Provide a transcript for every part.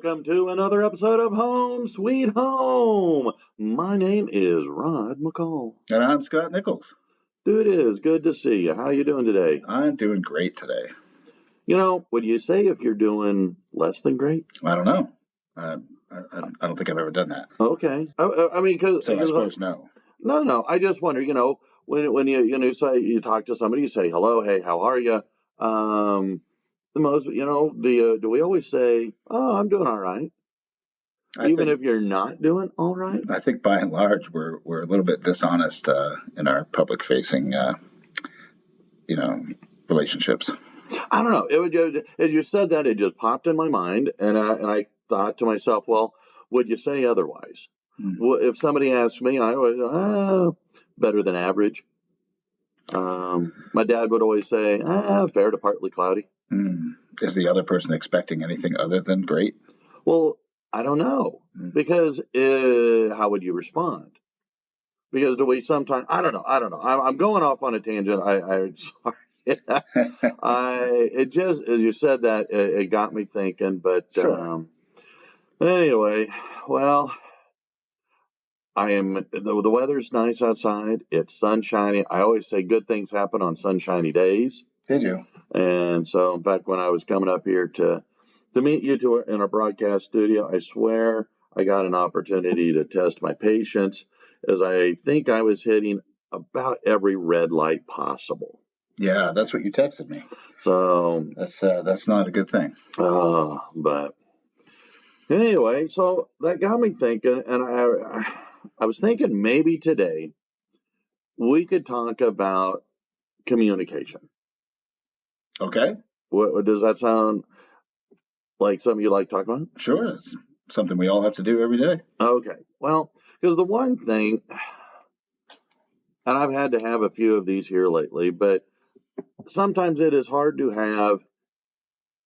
welcome to another episode of Home Sweet Home. My name is Rod McCall. And I'm Scott Nichols. Dude, it is good to see you. How you doing today? I'm doing great today. You know, would you say if you're doing less than great? I don't know. I don't think I've ever done that. Okay. I mean, because So I suppose no. No. I just wonder. When you say you talk to somebody, you say hello, hey, how are you? The most, do we always say, oh, I'm doing all right, even if you're not doing all right? I think by and large we're a little bit dishonest in our public facing, relationships. I don't know. As you said that, it just popped in my mind, and I thought to myself, well, would you say otherwise? Well, if somebody asked me, I always better than average. My dad would always say, fair to partly cloudy. Is the other person expecting anything other than great? Well, I don't know, because how would you respond? Because do we sometimes? I don't know. I'm going off on a tangent. I'm sorry. It just, as you said that, it got me thinking. But Sure. Anyway, well, the weather's nice outside. It's sunshiny. I always say good things happen on sunshiny days. Did you? And so, in fact, when I was coming up here to meet you in our broadcast studio, I swear I got an opportunity to test my patience, as I think I was hitting about every red light possible. Yeah, that's what you texted me. So that's not a good thing. But anyway, so that got me thinking, and I was thinking maybe today we could talk about communication. Okay. What does that sound like? Something you like to talk about? Sure, it's something we all have to do every day. Okay. Well, because the one thing, and I've had to have a few of these here lately, but sometimes it is hard to have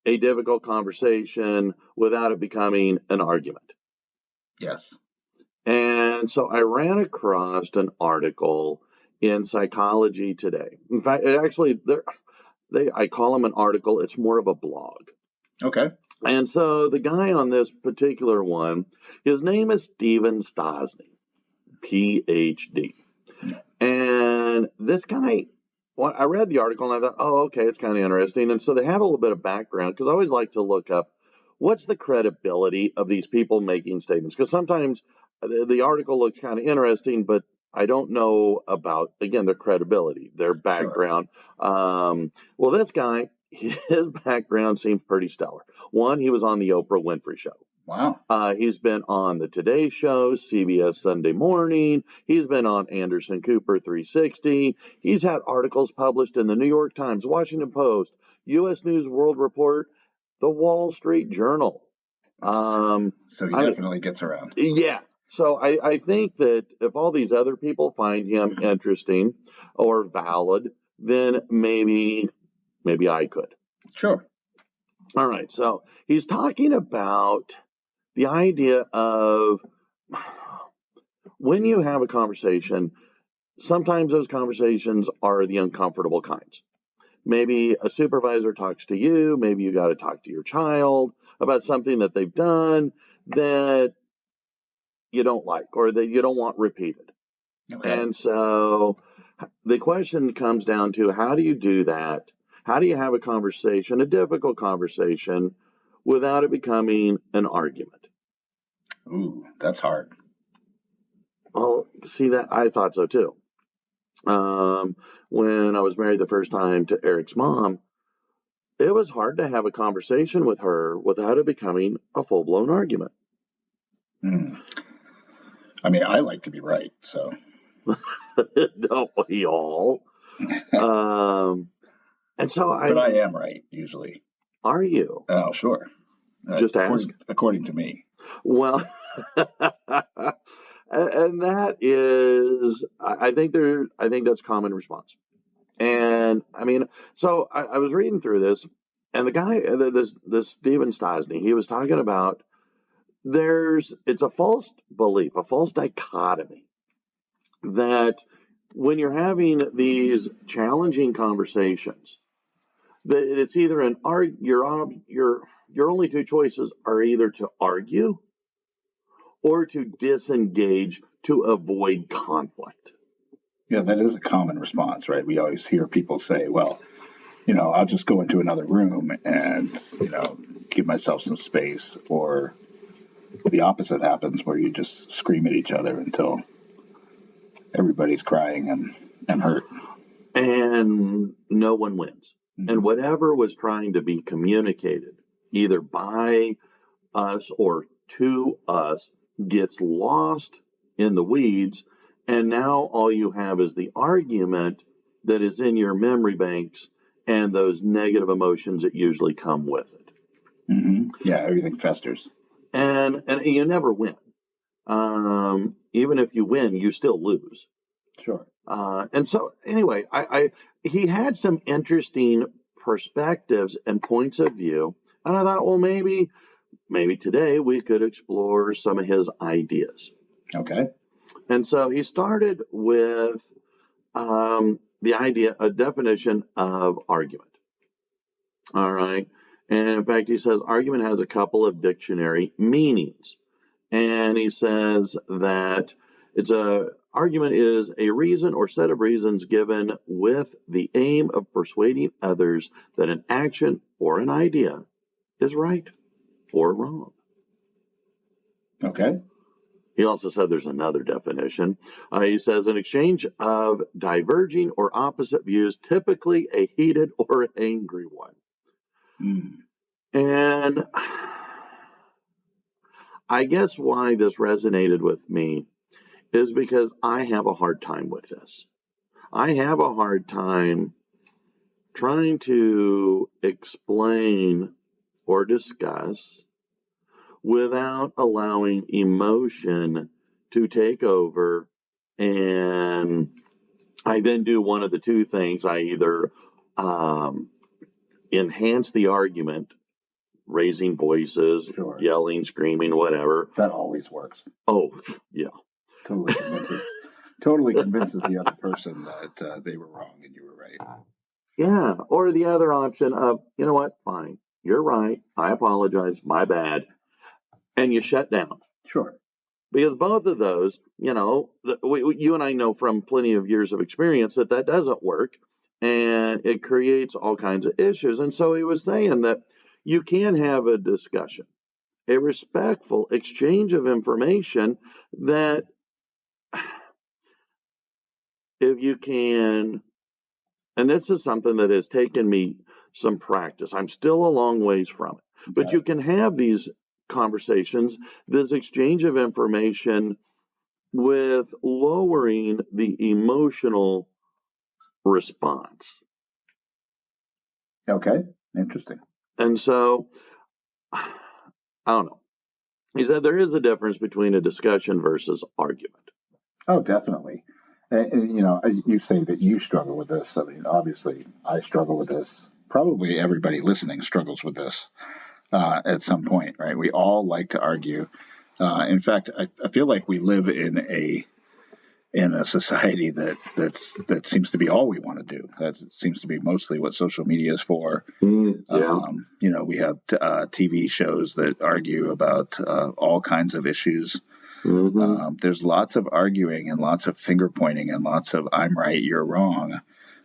a difficult conversation without it becoming an argument. Yes. And so I ran across an article in Psychology Today. In fact, I call them an article. It's more of a blog. Okay. And so the guy on this particular one, his name is Steven Stosny, PhD. And this guy, well, I read the article and I thought, oh, okay, it's kind of interesting. And so they have a little bit of background, because I always like to look up what's the credibility of these people making statements. Because sometimes the article looks kind of interesting, but I don't know about, again, their credibility, their background. Sure. Well, this guy, his background seems pretty stellar. One, he was on the Oprah Winfrey Show. Wow. He's been on the Today Show, CBS Sunday Morning. He's been on Anderson Cooper 360. He's had articles published in the New York Times, Washington Post, U.S. News World Report, the Wall Street Journal. So he definitely gets around. Yeah. So I think that if all these other people find him interesting or valid, then maybe I could. Sure. All right. So he's talking about the idea of when you have a conversation, sometimes those conversations are the uncomfortable kinds. Maybe a supervisor talks to you, maybe you got to talk to your child about something that they've done that you don't like or that you don't want repeated. Okay. And so the question comes down to, how do you do that? How do you have a conversation, a difficult conversation, without it becoming an argument? Ooh, that's hard. Well, see, that I thought so too. When I was married the first time to Eric's mom, it was hard to have a conversation with her without it becoming a full-blown argument. I mean, I like to be right, so. Don't we all? And so But I am right, usually. Are you? Oh, sure. Just ask. According to me. Well, and that is, I think that's common response. And I mean, so I was reading through this, and the guy, this Steven Stosny, he was talking about it's a false belief, a false dichotomy, that when you're having these challenging conversations, that it's either your only two choices are either to argue or to disengage to avoid conflict. Yeah, that is a common response, right? We always hear people say, well, I'll just go into another room and, give myself some space. Or the opposite happens where you just scream at each other until everybody's crying and hurt. And no one wins. Mm-hmm. And whatever was trying to be communicated, either by us or to us, gets lost in the weeds. And now all you have is the argument that is in your memory banks and those negative emotions that usually come with it. Mm-hmm. Yeah, everything festers. And you never win. Even if you win, you still lose. Sure. And so, anyway, he had some interesting perspectives and points of view, and I thought, well, maybe today we could explore some of his ideas. Okay. And so he started with the idea, a definition of argument. All right. And in fact, he says argument has a couple of dictionary meanings. And he says that argument is a reason or set of reasons given with the aim of persuading others that an action or an idea is right or wrong. Okay. He also said there's another definition. He says an exchange of diverging or opposite views, typically a heated or angry one. Mm. And I guess why this resonated with me is because I have a hard time with this. I have a hard time trying to explain or discuss without allowing emotion to take over. And I then do one of the two things. I either enhance the argument, raising voices, sure, yelling, screaming, whatever. That always works. Oh, yeah. Totally convinces the other person that they were wrong and you were right. Yeah. Or the other option of, you know what? Fine. You're right. I apologize. My bad. And you shut down. Sure. Because both of those, you and I know from plenty of years of experience that doesn't work. And it creates all kinds of issues. And so he was saying that you can have a discussion, a respectful exchange of information that if you can, and this is something that has taken me some practice. I'm still a long ways from it, but you can have these conversations, this exchange of information with lowering the emotional response. Okay, interesting. And so, I don't know. He said there is a difference between a discussion versus argument. Oh, definitely. You say that you struggle with this. I mean, obviously, I struggle with this. Probably everybody listening struggles with this at some point, right? We all like to argue. In fact, I feel like we live in a society that seems to be all we want to do. That seems to be mostly what social media is for. Yeah. We have TV shows that argue about all kinds of issues. Mm-hmm. There's lots of arguing and lots of finger pointing and lots of I'm right, you're wrong,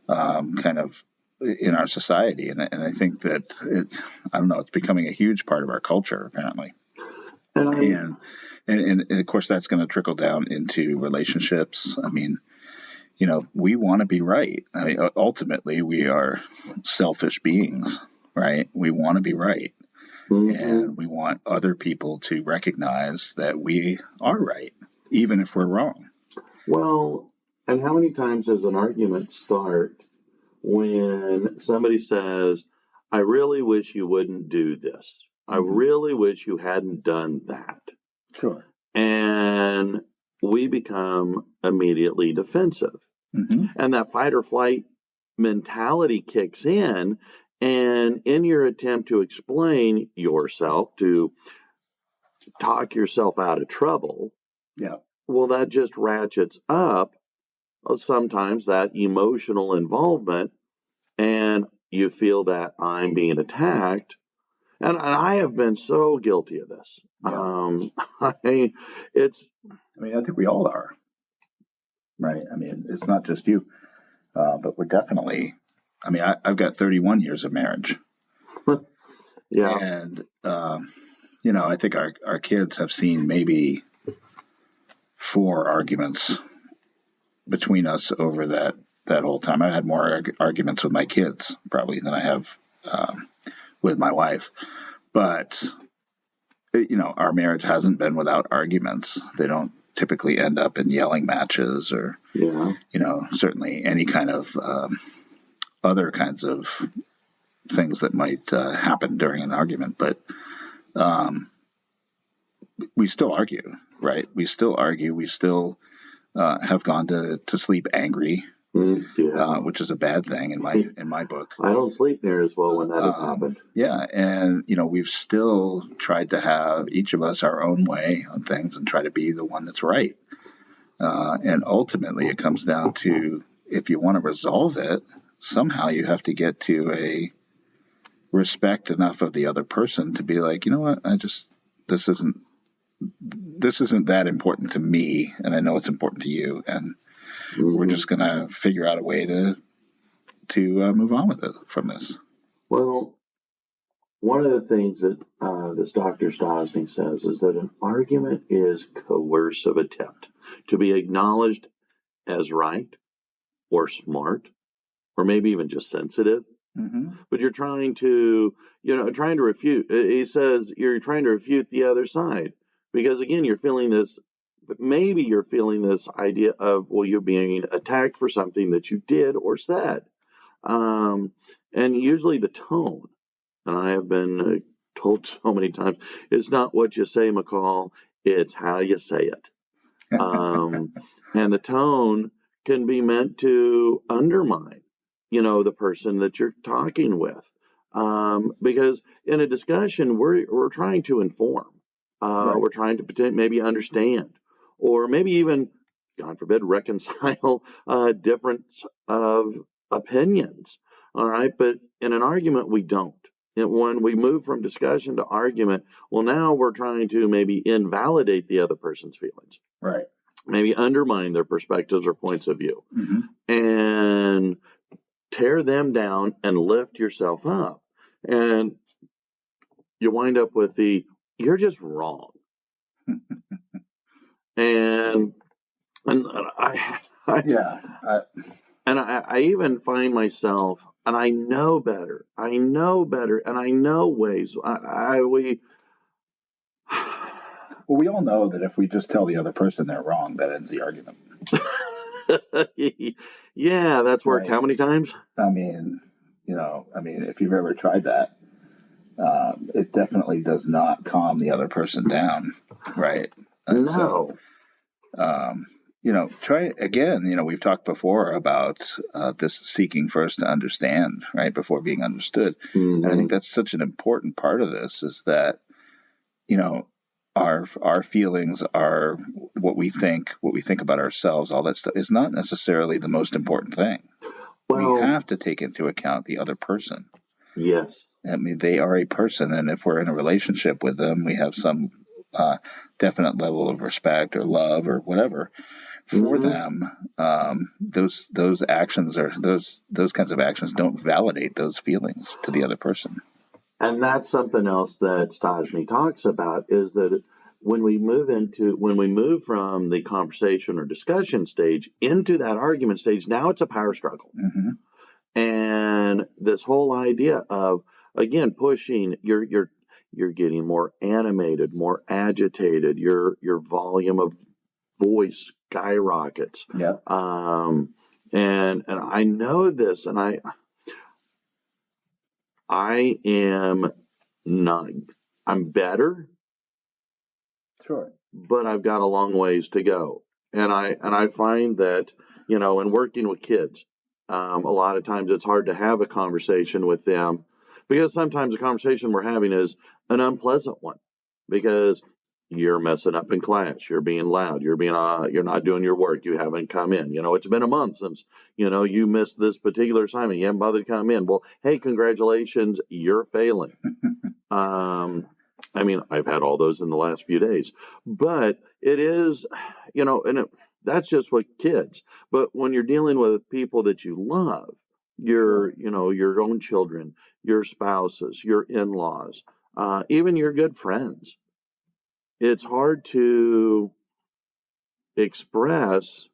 kind of in our society. And I think that it's becoming a huge part of our culture, apparently. And of course, that's going to trickle down into relationships. I mean, we want to be right. I mean, ultimately, we are selfish beings, right? We want to be right. Mm-hmm. And we want other people to recognize that we are right, even if we're wrong. Well, and how many times does an argument start when somebody says, I really wish you wouldn't do this. I really wish you hadn't done that. Sure. And we become immediately defensive. Mm-hmm. And that fight or flight mentality kicks in. And in your attempt to explain yourself, to talk yourself out of trouble, yeah, well, that just ratchets up sometimes that emotional involvement. And you feel that I'm being attacked. And I have been so guilty of this. Yeah. It's, I mean, I think we all are, right? I mean, it's not just you, but we're definitely. I mean, I've got 31 years of marriage, yeah, and I think our kids have seen maybe 4 arguments between us over that whole time. I've had more arguments with my kids probably than I have with my wife, but our marriage hasn't been without arguments. They don't typically end up in yelling matches or, yeah, certainly any kind of other kinds of things that might happen during an argument. But we still argue, right? We still argue. We still have gone to sleep angry, yeah. which is a bad thing in my book. I don't sleep near as well when that has happened. Yeah, and we've still tried to have each of us our own way on things and try to be the one that's right. And ultimately, it comes down to, if you want to resolve it, somehow you have to get to a respect enough of the other person to be like, you know what, this isn't that important to me, and I know it's important to you, and we're just going to figure out a way to move on with it from this. Well, one of the things that this Dr. Stosny says is that an argument is coercive attempt to be acknowledged as right or smart or maybe even just sensitive. But you're trying to refute. He says you're trying to refute the other side because, again, you're feeling this idea of, well, you're being attacked for something that you did or said. And usually the tone, and I have been told so many times, it's not what you say, McCall, it's how you say it. And the tone can be meant to undermine, the person that you're talking with. Because in a discussion, we're trying to inform. Right. We're trying to maybe understand, or maybe even, God forbid, reconcile difference of opinions. All right, but in an argument, we don't. And when we move from discussion to argument, well, now we're trying to maybe invalidate the other person's feelings. Right. Maybe undermine their perspectives or points of view, and tear them down and lift yourself up. And you wind up with you're just wrong. and I even find myself, and I know better, and I know ways. We all know that if we just tell the other person they're wrong, that ends the argument. Yeah, that's worked right. How many times? I mean, if you've ever tried that, it definitely does not calm the other person down, right? No. So, try it again. We've talked before about this seeking first to understand, right, before being understood. And I think that's such an important part of this, is that, our feelings, are what we think about ourselves, all that stuff is not necessarily the most important thing. Well, we have to take into account the other person. Yes. I mean, they are a person, and if we're in a relationship with them, we have some definite level of respect or love or whatever for them. Those actions, or those kinds of actions, don't validate those feelings to the other person. And that's something else that Stosny talks about, is that when we move from the conversation or discussion stage into that argument stage, now it's a power struggle. And this whole idea of, again, pushing, you're getting more animated, more agitated, your volume of voice skyrockets. Yeah. And I know this, and I am not, I'm better. Sure. But I've got a long ways to go. And I find that, in working with kids, a lot of times it's hard to have a conversation with them, because sometimes the conversation we're having is an unpleasant one, because you're messing up in class, you're being loud, you're not doing your work, you haven't come in. It's been a month since, you missed this particular assignment, you haven't bothered to come in. Well, hey, congratulations, you're failing. I've had all those in the last few days, but it is, that's just with kids. But when you're dealing with people that you love, your own children, your spouses, your in-laws, even your good friends, it's hard to express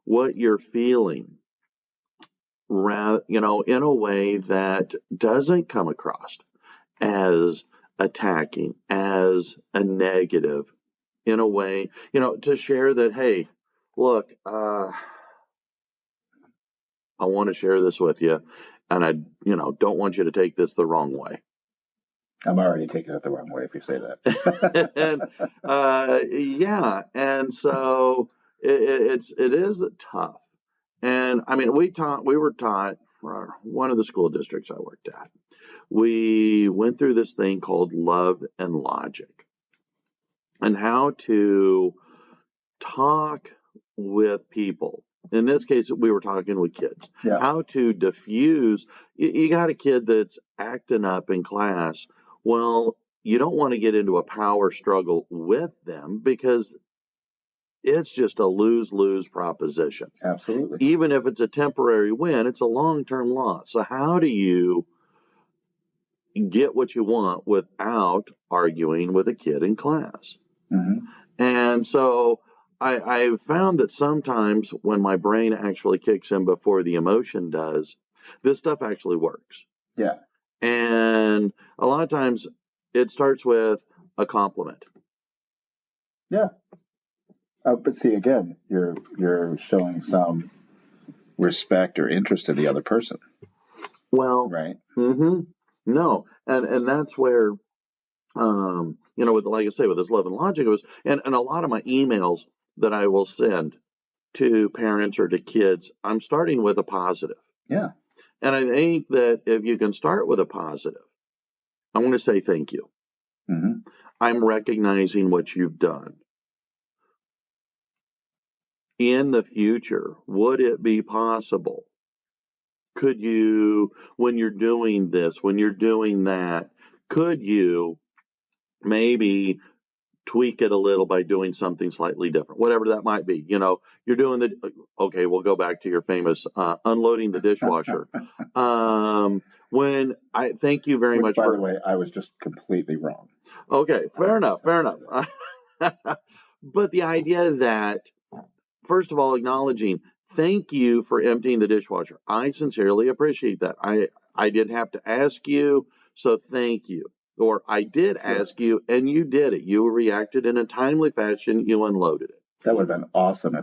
what you're feeling, in a way that doesn't come across as attacking, as a negative, in a way, to share that, hey, look, I want to share this with you, and I, don't want you to take this the wrong way. I'm already taking it the wrong way if you say that. And and so it is tough. And we were taught, one of the school districts I worked at, we went through this thing called love and logic, and how to talk with people. In this case, we were talking with kids. Yeah. How to diffuse. You got a kid that's acting up in class. Well, you don't want to get into a power struggle with them, because it's just a lose-lose proposition. Absolutely. Even if it's a temporary win, it's a long-term loss. So how do you get what you want without arguing with a kid in class? Mm-hmm. And so I found that sometimes when my brain actually kicks in before the emotion does, this stuff actually works. Yeah. And a lot of times it starts with a compliment. Yeah. But see, again, you're showing some respect or interest in the other person. Well, right. Mm-hmm. No, and that's where, with, like I say, with this love and logic, it was, and a lot of my emails that I will send to parents or to kids, I'm starting with a positive. Yeah. And I think that if you can start with a positive, I want to say thank you. Mm-hmm. I'm recognizing what you've done. In the future, would it be possible? Could you, when you're doing this, when you're doing that, could you maybe tweak it a little by doing something slightly different, whatever that might be? You're doing okay, we'll go back to your famous unloading the dishwasher. When I thank you very much. By the way, I was just completely wrong. Okay, fair enough. But the idea that, first of all, acknowledging, thank you for emptying the dishwasher. I sincerely appreciate that. I didn't have to ask you, so thank you. Or I did ask you, and you did it. You reacted in a timely fashion. You unloaded it. That would have been awesome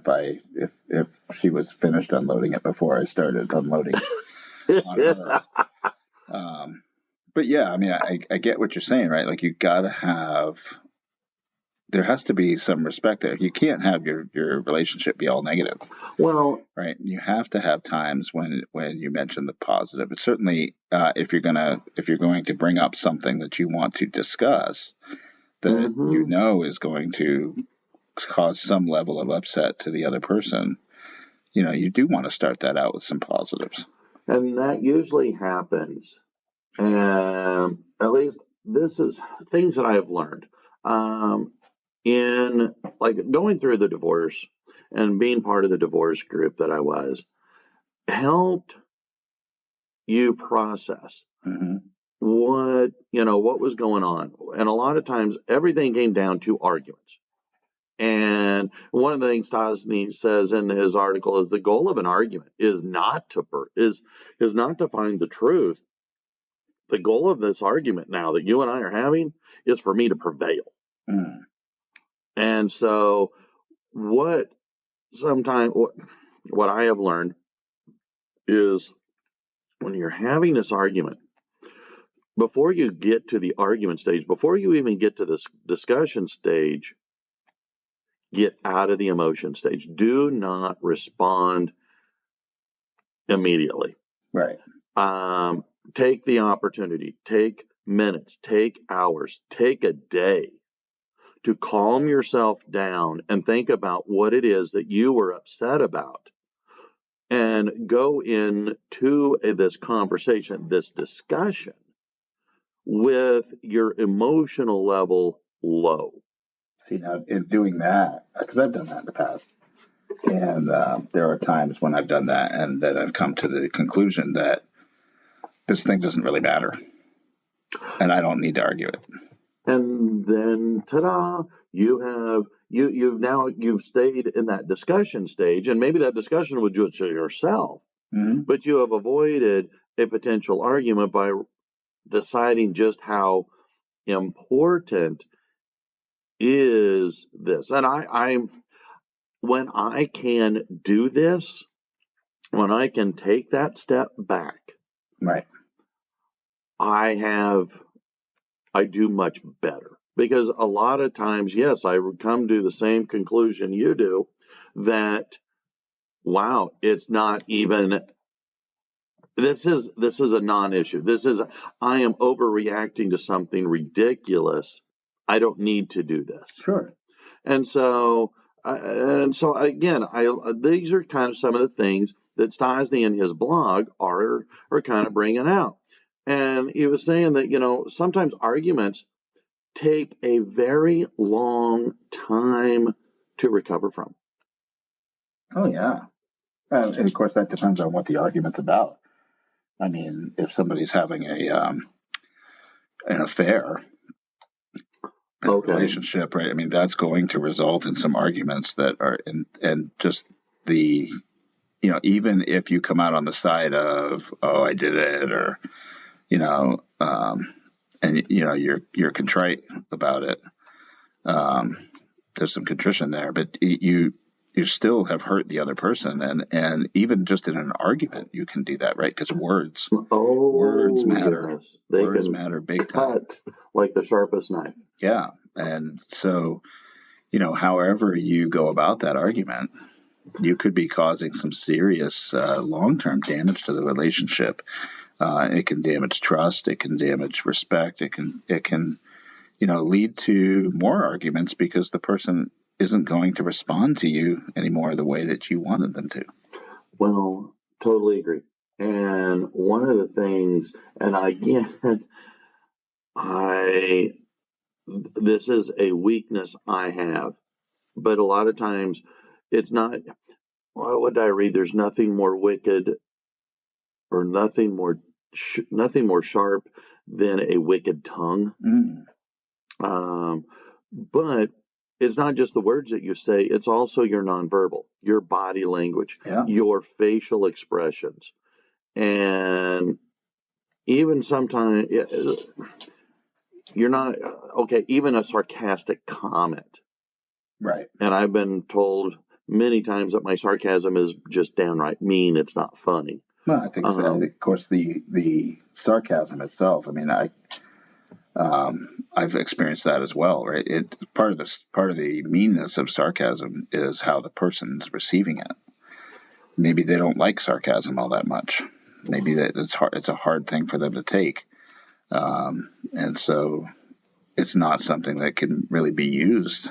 if she was finished unloading it before I started unloading it on her. But yeah, I get what you're saying, right? Like, you got to have, there has to be some respect there. You can't have your relationship be all negative. Well, right. You have to have times when you mention the positive. But certainly, if you're going to bring up something that you want to discuss that is going to cause some level of upset to the other person, you do want to start that out with some positives. And that usually happens. At least this is things that I have learned. In, like, going through the divorce and being part of the divorce group that I was, helped you process what was going on. And a lot of times everything came down to arguments. And one of the things Stosny says in his article is the goal of an argument is not to find the truth. The goal of this argument now that you and I are having is for me to prevail. And so what I have learned is, when you're having this argument, before you get to the argument stage, before you even get to this discussion stage, get out of the emotion stage. Do not respond immediately. Right. Take the opportunity, take minutes, take hours, take a day to calm yourself down and think about what it is that you were upset about and go into this conversation, this discussion, with your emotional level low. See, now in doing that, because I've done that in the past, and there are times when I've done that, and then I've come to the conclusion that this thing doesn't really matter, and I don't need to argue it. And then, ta-da! You've stayed in that discussion stage, and maybe that discussion was just yourself, but you have avoided a potential argument by deciding just how important is this. And when I can do this, when I can take that step back, right, I do much better. Because a lot of times, yes, I would come to the same conclusion you do, that, wow, it's not even, this is a non-issue. I am overreacting to something ridiculous. I don't need to do this. Sure. And so again, these are kind of some of the things that Stosny in his blog are kind of bringing out. And he was saying that, sometimes arguments take a very long time to recover from. Oh, yeah. And of course, that depends on what the argument's about. I mean, if somebody's having an affair, relationship, right? I mean, that's going to result in some arguments that are, and just the, even if you come out on the side of, oh, I did it, or, and you're contrite about it. There's some contrition there, but you still have hurt the other person, and even just in an argument, you can do that, right? Because words matter. Yes. They words can matter big time. Cut like the sharpest knife. Yeah, and so, however you go about that argument, you could be causing some serious long-term damage to the relationship. It can damage trust. It can damage respect. It can lead to more arguments because the person isn't going to respond to you anymore the way that you wanted them to. Well, totally agree. And one of the things, and again, this is a weakness I have, but a lot of times it's not. What did I read? There's nothing more wicked or nothing more sharp than a wicked tongue. But it's not just the words that you say, it's also your nonverbal, your body language, your facial expressions. And even sometimes you're not, even a sarcastic comment. Right. And I've been told many times that my sarcasm is just downright mean. It's not funny. Well, I think so. Of course, the sarcasm itself, I mean, I've experienced that as well, right? Part of the meanness of sarcasm is how the person's receiving it. Maybe they don't like sarcasm all that much. Maybe it's a hard thing for them to take, and so it's not something that can really be used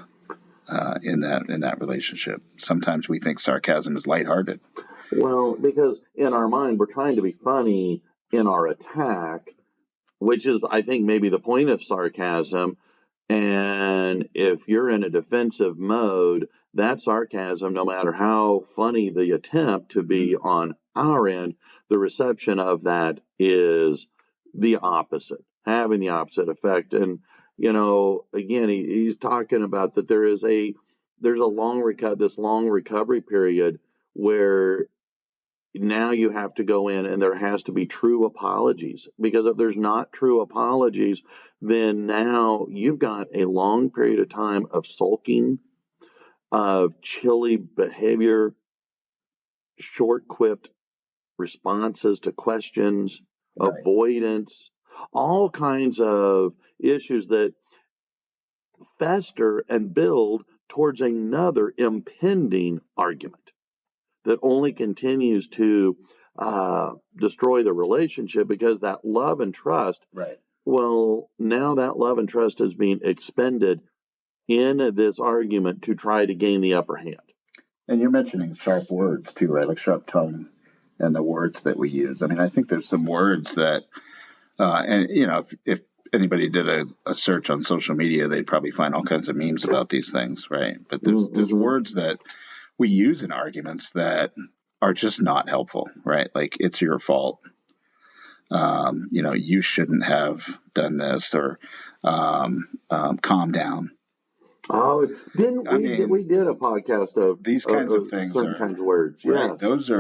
in that relationship. Sometimes we think sarcasm is lighthearted. Well, because in our mind we're trying to be funny in our attack, which is, I think, maybe the point of sarcasm. And if you're in a defensive mode, that sarcasm, no matter how funny the attempt to be on our end, the reception of that is the opposite, having the opposite effect. And, again, he's talking about that there's a long recovery period where now you have to go in and there has to be true apologies, because if there's not true apologies, then now you've got a long period of time of sulking, of chilly behavior, short-quipped responses to questions, right, avoidance, all kinds of issues that fester and build towards another impending argument that only continues to destroy the relationship, because that love and trust, right, well, now that love and trust is being expended in this argument to try to gain the upper hand. And you're mentioning sharp words too, right? Like sharp tongue and the words that we use. I mean, I think there's some words that, and if anybody did a search on social media, they'd probably find all kinds of memes about these things, right? But there's words that we use in arguments that are just not helpful, right? Like, it's your fault. You shouldn't have done this, or calm down. Oh, we did a podcast of these kinds of things, certain kinds of words. Right. Yes. Those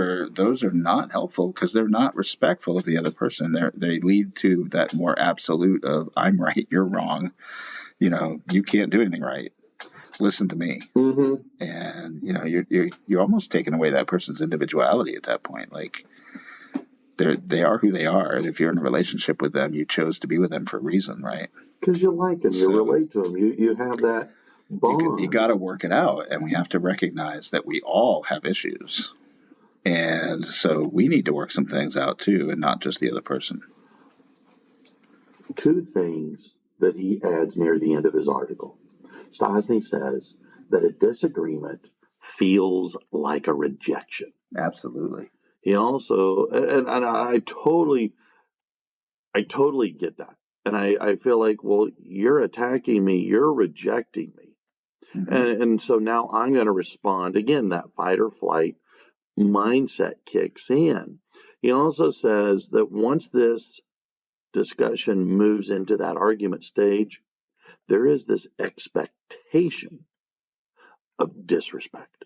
are not helpful because they're not respectful of the other person. They lead to that more absolute of I'm right, you're wrong. You can't do anything right. Listen to me. Mm-hmm. And you're almost taking away that person's individuality at that point. Like, they are who they are, and if you're in a relationship with them, you chose to be with them for a reason, right? Because you like them, you relate to them, you have that bond. You got to work it out, and we have to recognize that we all have issues, and so we need to work some things out too, and not just the other person. Two things that he adds near the end of his article. Stosny says that a disagreement feels like a rejection. Absolutely. He also, and I totally get that. And I feel like, well, you're attacking me, you're rejecting me. Mm-hmm. And so now I'm going to respond. Again, that fight or flight mindset kicks in. He also says that once this discussion moves into that argument stage, there is this expectation of disrespect.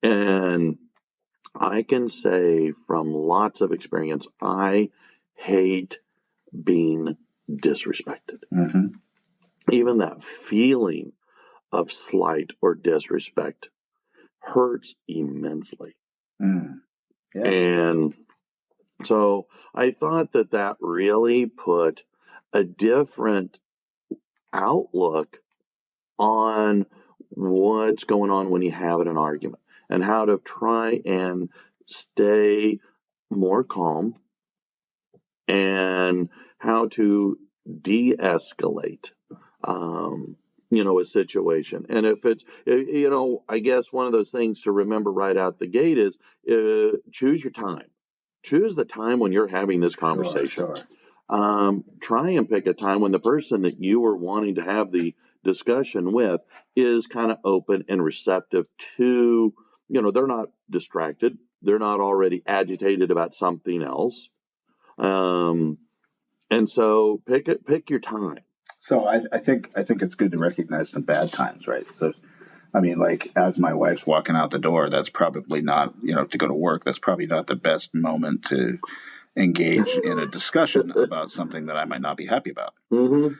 And I can say from lots of experience, I hate being disrespected. Mm-hmm. Even that feeling of slight or disrespect hurts immensely. Yeah. And so I thought that really put a different outlook on what's going on when you have an argument, and how to try and stay more calm, and how to de-escalate a situation. And if it's, I guess one of those things to remember right out the gate is choose your time. Choose the time when you're having this conversation. Sure. Try and pick a time when the person that you are wanting to have the discussion with is kind of open and receptive to, they're not distracted. They're not already agitated about something else. And so pick your time. So I think it's good to recognize some bad times, right? So, I mean, like, as my wife's walking out the door, that's probably not, to go to work, that's probably not the best moment to engage in a discussion about something that I might not be happy about. Mm-hmm.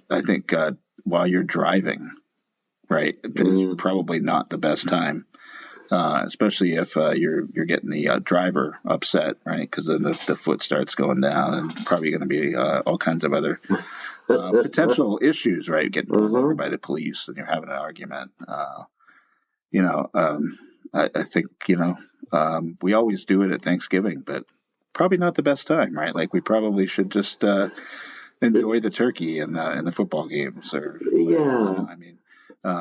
I think while you're driving, right, it's probably not the best time. Especially if you're getting the driver upset, right? Because then the foot starts going down, and probably going to be all kinds of other potential issues, right? Getting pulled over by the police, and you're having an argument. I think we always do it at Thanksgiving, but probably not the best time, right? Like, we probably should just enjoy the turkey and the football games, or whatever. I mean.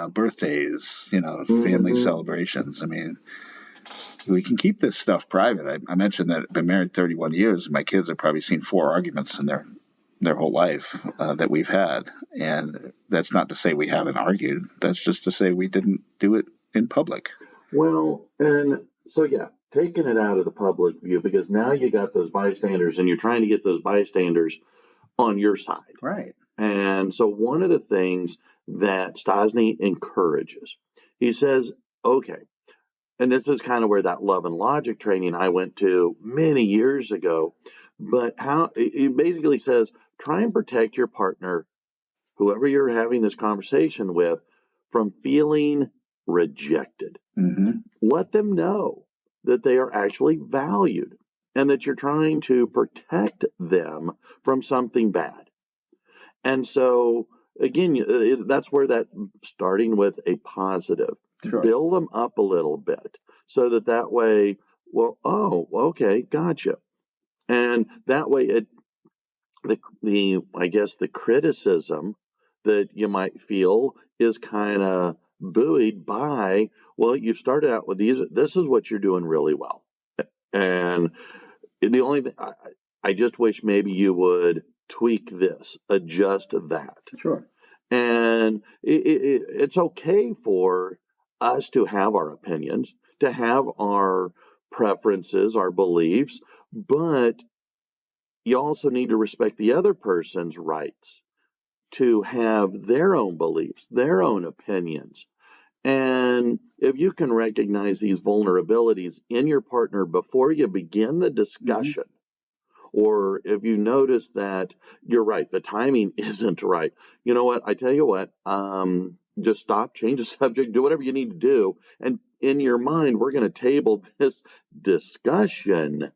Birthdays, family celebrations. I mean, we can keep this stuff private. I mentioned that I've been married 31 years. My kids have probably seen 4 arguments in their whole life that we've had. And that's not to say we haven't argued. That's just to say we didn't do it in public. Well, and so, yeah, taking it out of the public view, because now you got those bystanders, and you're trying to get those bystanders on your side. Right. And so one of the things that Stosny encourages, he says, okay, and this is kind of where that love and logic training I went to many years ago, but how he basically says, try and protect your partner, whoever you're having this conversation with, from feeling rejected. Mm-hmm. Let them know that they are actually valued, and that you're trying to protect them from something bad. And so, again, that's where that starting with a positive, build them up a little bit, so that way, well, oh, okay, gotcha. And that way I guess the criticism that you might feel is kind of buoyed by, well, you started out with these. This is what you're doing really well, and the only thing I just wish maybe you would tweak this, adjust that. Sure. And it's okay for us to have our opinions, to have our preferences, our beliefs, but you also need to respect the other person's rights to have their own beliefs, their own opinions. And if you can recognize these vulnerabilities in your partner before you begin the discussion, or if you notice that you're right, the timing isn't right, you know what? I tell you what, just stop, change the subject, do whatever you need to do. And in your mind, we're going to table this discussion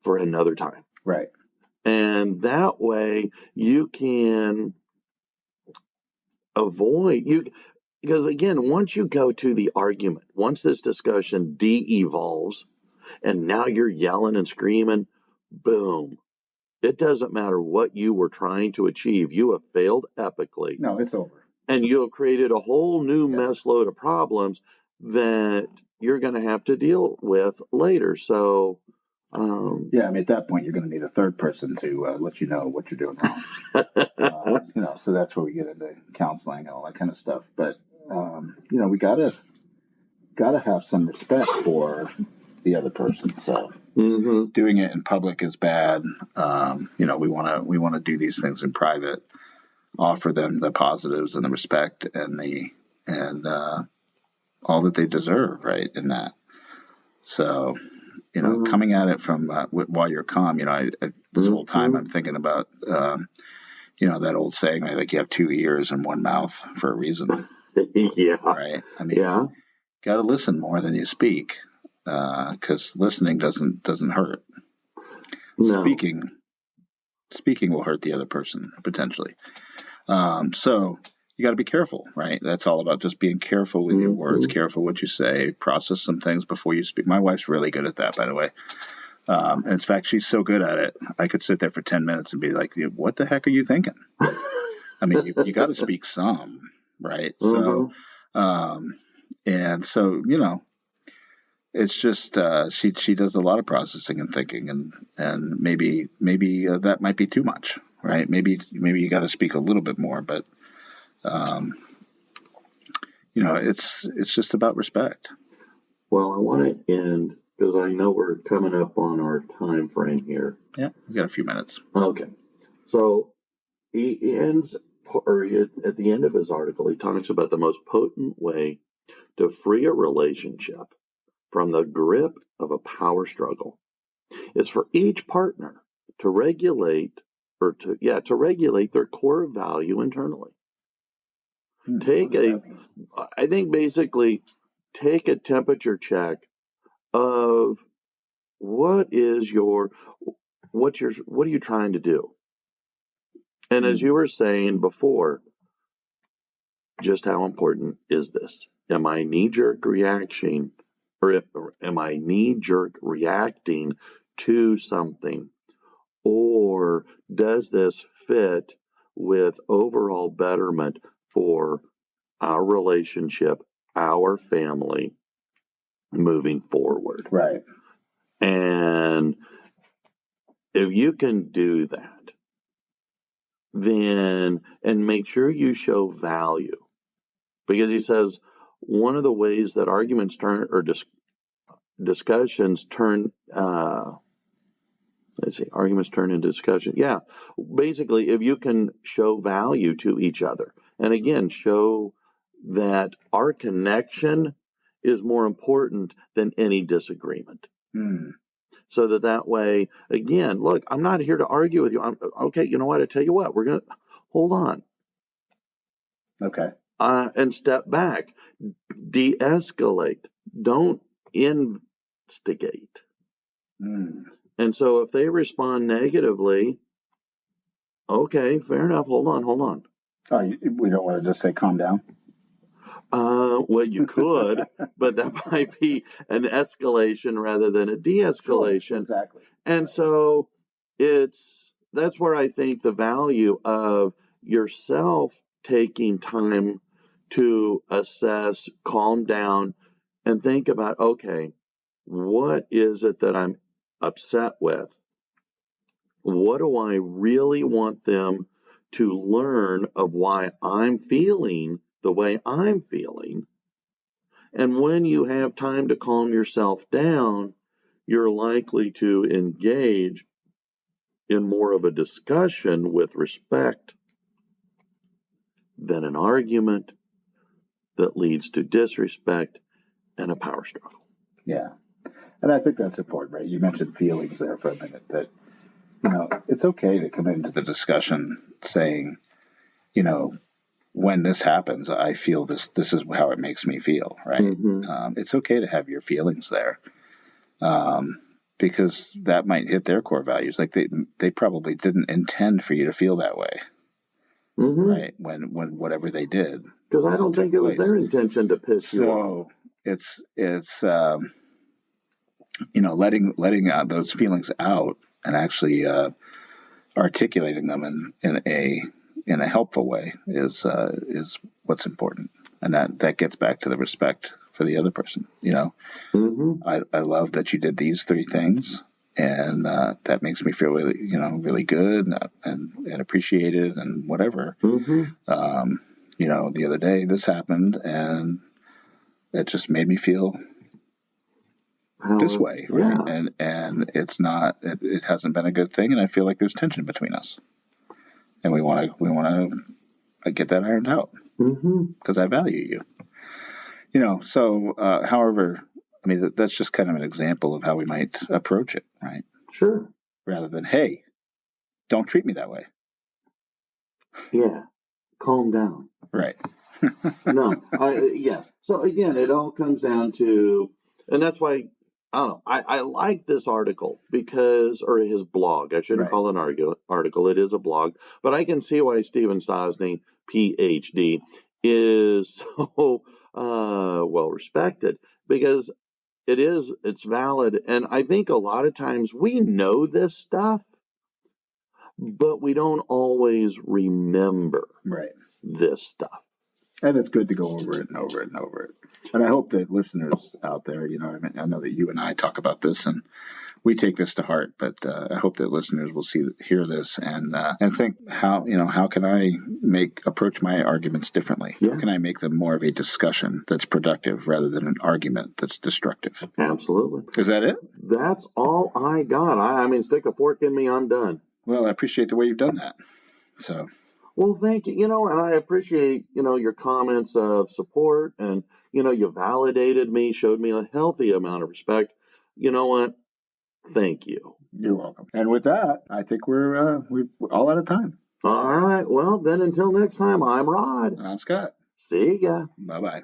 for another time. Right. And that way you can avoid because again, once you go to the argument, once this discussion de-evolves and now you're yelling and screaming, boom, it doesn't matter what you were trying to achieve. You have failed epically. No, it's over. And you have created a whole new mess load of problems that you're going to have to deal with later. So, yeah, I mean, at that point, you're going to need a third person to let you know what you're doing wrong. So that's where we get into counseling and all that kind of stuff. But we gotta have some respect for the other person. So doing it in public is bad. We want to do these things in private, offer them the positives and the respect and all that they deserve, right? In that. So, coming at it from while you're calm, this whole time I'm thinking about, that old saying, like you have two ears and one mouth for a reason. Yeah. Right. I mean, got to listen more than you speak, because listening doesn't hurt. No. Speaking will hurt the other person potentially. So you got to be careful, right? That's all about just being careful with your words, careful what you say, process some things before you speak. My wife's really good at that, by the way. In fact, she's so good at it. I could sit there for 10 minutes and be like, what the heck are you thinking? I mean, you got to speak some, right? So, and so, it's just, she does a lot of processing and thinking, and maybe that might be too much, right? Maybe you got to speak a little bit more, but, it's just about respect. Well, I want to end because I know we're coming up on our time frame here. Yeah, we got a few minutes. Okay. So he ends, or at the end of his article, he talks about the most potent way to free a relationship from the grip of a power struggle is for each partner to regulate their core value internally. I think basically take a temperature check of what are you trying to do? And as you were saying before, just how important is this? Am I knee-jerk reaction, or am I knee-jerk reacting to something? Or does this fit with overall betterment for our relationship, our family moving forward? Right. And if you can do that, then, and make sure you show value, because he says one of the ways that arguments turn, or discussions turn, arguments turn into discussion. Yeah, basically, if you can show value to each other, and again, show that our connection is more important than any disagreement. So that way, again, look, I'm not here to argue with you. Okay, you know what? I tell you what, we're going to hold on. Okay. And step back, de-escalate. Don't instigate. And so if they respond negatively, okay, fair enough. Hold on. Oh, we don't want to just say calm down? Well, you could, but that might be an escalation rather than a de-escalation. Sure, exactly. And so it's that's where I think the value of yourself taking time to assess, calm down, and think about, okay, what is it that I'm upset with? What do I really want them to learn of why I'm feeling the way I'm feeling? And when you have time to calm yourself down, you're likely to engage in more of a discussion with respect than an argument that leads to disrespect and a power struggle. Yeah. And I think that's important, right? You mentioned feelings there for a minute, that, it's okay to come into the discussion saying, when this happens, I feel this is how it makes me feel, right? Mm-hmm. It's okay to have your feelings there, because that might hit their core values. Like they probably didn't intend for you to feel that way, Mm-hmm. right? When whatever they did, Because I don't think it was their intention to piss you off. So it's letting those feelings out and actually articulating them in a helpful way is what's important, and that gets back to the respect for the other person. Mm-hmm. I love that you did these 3 things, and that makes me feel really really good and appreciated and whatever. Mm-hmm. The other day this happened, and it just made me feel this way, right? Yeah. And it's not, it hasn't been a good thing, and I feel like there's tension between us, and we want to get that ironed out, because I value you. So however, I mean, that's just kind of an example of how we might approach it, right? Sure. Rather than, hey, don't treat me that way. Yeah. Calm down. Right. No. Yes. So again, it all comes down to, and that's why I don't know. I like this article or his blog. I shouldn't Right. call it an article. It is a blog, but I can see why Stephen Stosny, PhD, is so well respected, because it's valid. And I think a lot of times we know this stuff, but we don't always remember Right. this stuff. And it's good to go over it and over it and over it. And I hope that listeners out there, I know that you and I talk about this and we take this to heart, but I hope that listeners will hear this and think, how can I approach my arguments differently? Yeah. How can I make them more of a discussion that's productive rather than an argument that's destructive? Absolutely. Is that it? That's all I got. I mean, stick a fork in me, I'm done. Well, I appreciate the way you've done that. So. Well, thank you. And I appreciate, your comments of support, and, you validated me, showed me a healthy amount of respect. You know what? Thank you. You're welcome. And with that, I think we're all out of time. All right. Well, then until next time, I'm Rod. And I'm Scott. See ya. Bye-bye.